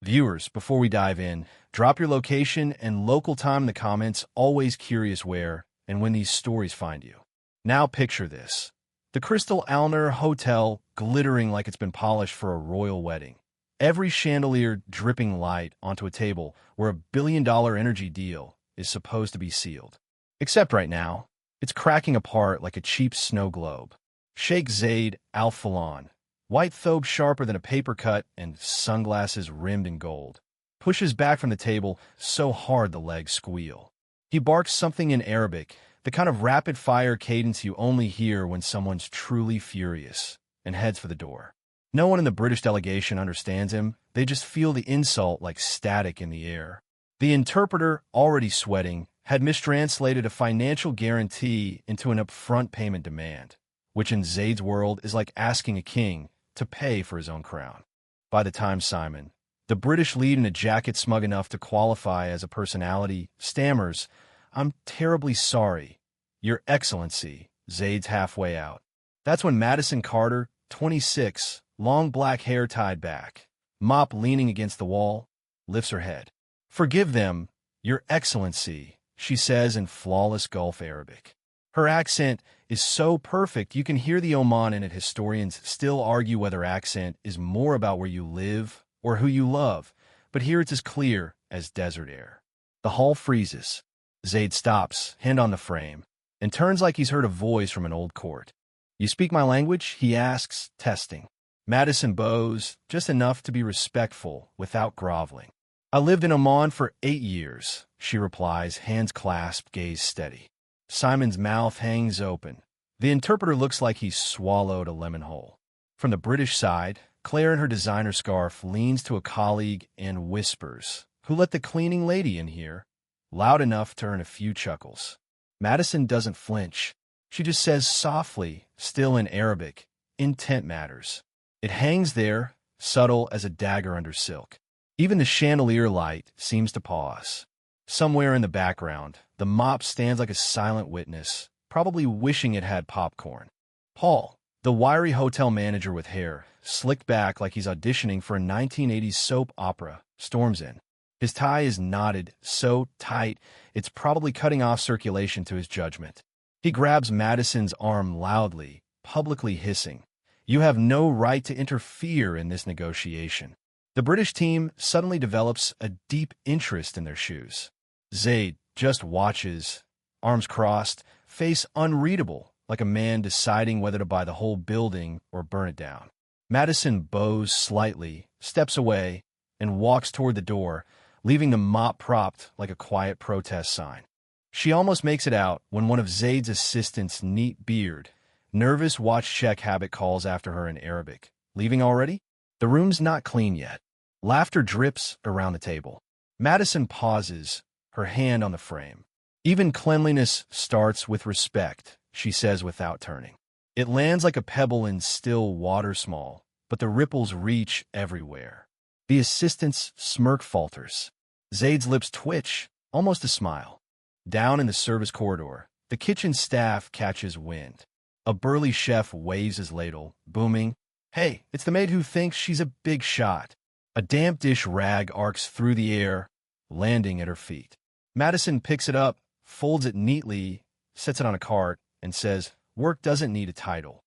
Viewers, before we dive in, drop your location and local time in the comments, always curious where and when these stories find you. Now picture this. The Crystal Alner Hotel glittering like it's been polished for a royal wedding. Every chandelier dripping light onto a table where $1 billion energy deal is supposed to be sealed. Except right now, it's cracking apart like a cheap snow globe. Sheikh Zayed Al Falon, white thobe sharper than a paper cut and sunglasses rimmed in gold, pushes back from the table so hard the legs squeal. He barks something in Arabic, the kind of rapid-fire cadence you only hear when someone's truly furious, and heads for the door. No one in the British delegation understands him. They just feel the insult like static in the air. The interpreter, already sweating, had mistranslated a financial guarantee into an upfront payment demand, which in Zayd's world is like asking a king to pay for his own crown. By the time Simon, the British lead in a jacket smug enough to qualify as a personality, stammers, "I'm terribly sorry, Your Excellency," Zayd's halfway out. That's when Madison Carter, 26, long black hair tied back, mop leaning against the wall, lifts her head. "Forgive them, Your Excellency," she says in flawless Gulf Arabic. Her accent is so perfect you can hear the Oman in it. Historians still argue whether accent is more about where you live or who you love, but here it's as clear as desert air. The hall freezes. Zayd stops, hand on the frame, and turns like he's heard a voice from an old court. "You speak my language?" he asks, testing. Madison bows, just enough to be respectful without groveling. "I lived in Oman for 8 years," she replies, hands clasped, gaze steady. Simon's mouth hangs open. The interpreter looks like he's swallowed a lemon whole. From the British side, Claire in her designer scarf leans to a colleague and whispers, "Who let the cleaning lady in here?" loud enough to earn a few chuckles. Madison doesn't flinch. She just says softly, still in Arabic, "Intent matters." It hangs there, subtle as a dagger under silk. Even the chandelier light seems to pause. Somewhere in the background, the mop stands like a silent witness, probably wishing it had popcorn. Paul, the wiry hotel manager with hair, slicked back like he's auditioning for a 1980s soap opera, storms in. His tie is knotted, so tight it's probably cutting off circulation to his judgment. He grabs Madison's arm loudly, publicly hissing, "You have no right to interfere in this negotiation." The British team suddenly develops a deep interest in their shoes. Zayd just watches, arms crossed, face unreadable, like a man deciding whether to buy the whole building or burn it down. Madison bows slightly, steps away, and walks toward the door, leaving the mop propped like a quiet protest sign. She almost makes it out when one of Zayd's assistants' neat beard, nervous watch-check habit calls after her in Arabic. "Leaving already?" The room's not clean yet. Laughter drips around the table. Madison pauses, her hand on the frame. "Even cleanliness starts with respect," she says without turning. It lands like a pebble in still water small, but the ripples reach everywhere. The assistant's smirk falters. Zayd's lips twitch, almost a smile. Down in the service corridor, the kitchen staff catches wind. A burly chef waves his ladle, booming, "Hey, it's the maid who thinks she's a big shot." A damp dish rag arcs through the air, landing at her feet. Madison picks it up, folds it neatly, sets it on a cart, and says, "Work doesn't need a title."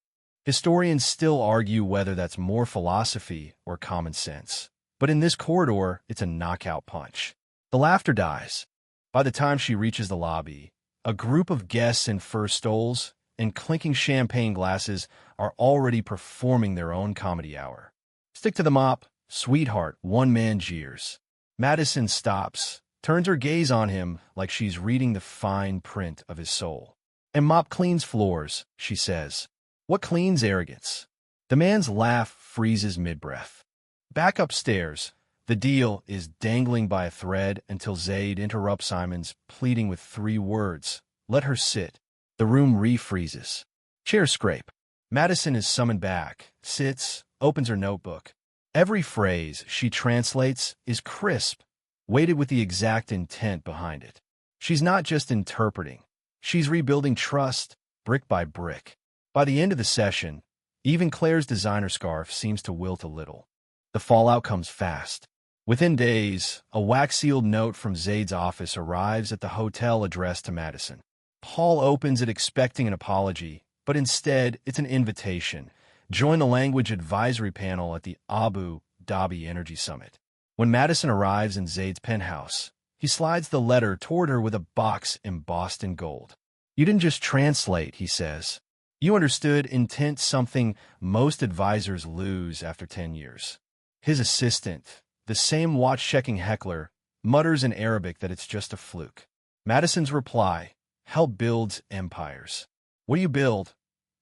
Historians still argue whether that's more philosophy or common sense. But in this corridor, it's a knockout punch. The laughter dies. By the time she reaches the lobby, a group of guests in fur stoles and clinking champagne glasses are already performing their own comedy hour. "Stick to the mop, sweetheart," one man jeers. Madison stops, turns her gaze on him like she's reading the fine print of his soul. "And mop cleans floors," she says. "What cleans arrogance?" The man's laugh freezes mid-breath. Back upstairs, the deal is dangling by a thread until Zayd interrupts Simon's, pleading with 3 words, "Let her sit." The room refreezes. Chairs scrape. Madison is summoned back, sits, opens her notebook. Every phrase she translates is crisp, weighted with the exact intent behind it. She's not just interpreting. She's rebuilding trust, brick by brick. By the end of the session, even Claire's designer scarf seems to wilt a little. The fallout comes fast. Within days, a wax-sealed note from Zaid's office arrives at the hotel addressed to Madison. Paul opens it expecting an apology, but instead it's an invitation. Join the language advisory panel at the Abu Dhabi Energy Summit. When Madison arrives in Zaid's penthouse, he slides the letter toward her with a box embossed in gold. "You didn't just translate," he says. "You understood intent, something most advisors lose after 10 years. His assistant, the same watch-checking heckler, mutters in Arabic that it's just a fluke. Madison's reply: "Help builds empires. What you build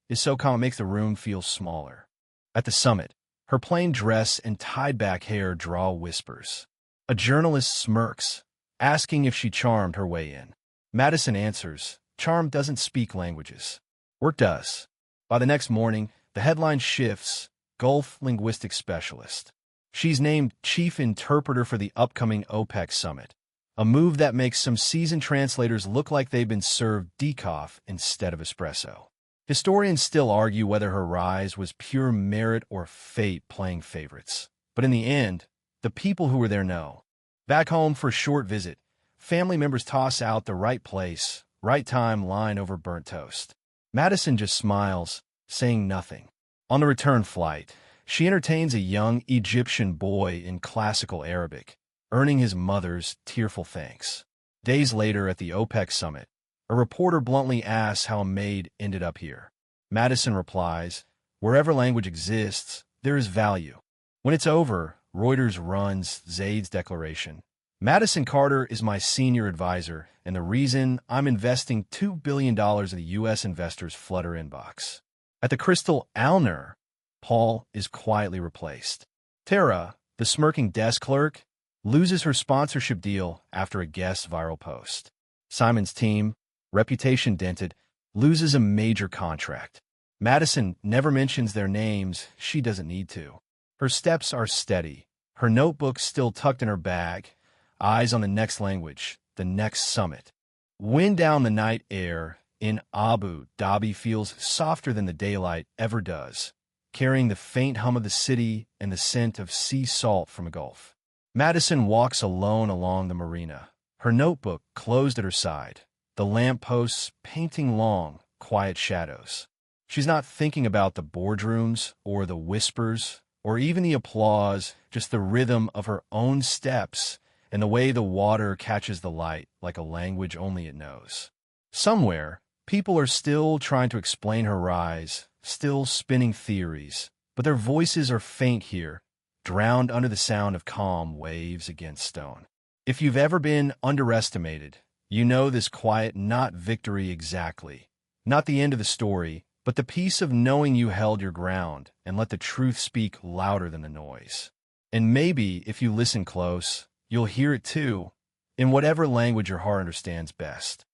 is so calm it makes the room feel smaller." At the summit, her plain dress and tied-back hair draw whispers. A journalist smirks, asking if she charmed her way in. Madison answers, "Charm doesn't speak languages. Work does." By the next morning, the headline shifts: Gulf Linguistic Specialist. She's named chief interpreter for the upcoming OPEC summit, a move that makes some seasoned translators look like they've been served decaf instead of espresso. Historians still argue whether her rise was pure merit or fate playing favorites. But in the end, the people who were there know. Back home for a short visit, family members toss out the right place, right time line over burnt toast. Madison just smiles, saying nothing. On the return flight, she entertains a young Egyptian boy in classical Arabic, earning his mother's tearful thanks. Days later at the OPEC summit, a reporter bluntly asks how a maid ended up here. Madison replies, "Wherever language exists, there is value." When it's over, Reuters runs Zaid's declaration. "Madison Carter is my senior advisor, and the reason I'm investing $2 billion of the U.S. investors' Flutter inbox." At the Crystal Alner, Paul is quietly replaced. Tara, the smirking desk clerk, loses her sponsorship deal after a guest viral post. Simon's team, reputation dented, loses a major contract. Madison never mentions their names. She doesn't need to. Her steps are steady, her notebook still tucked in her bag, eyes on the next language, the next summit. Wind down the night air in Abu Dhabi feels softer than the daylight ever does, carrying the faint hum of the city and the scent of sea salt from a gulf. Madison walks alone along the marina, her notebook closed at her side, the lampposts painting long, quiet shadows. She's not thinking about the boardrooms or the whispers or even the applause, just the rhythm of her own steps and the way the water catches the light like a language only it knows. Somewhere, people are still trying to explain her rise, still spinning theories, but their voices are faint here, drowned under the sound of calm waves against stone. If you've ever been underestimated, you know this quiet not victory exactly, not the end of the story, but the peace of knowing you held your ground and let the truth speak louder than the noise. And maybe, if you listen close, you'll hear it too, in whatever language your heart understands best.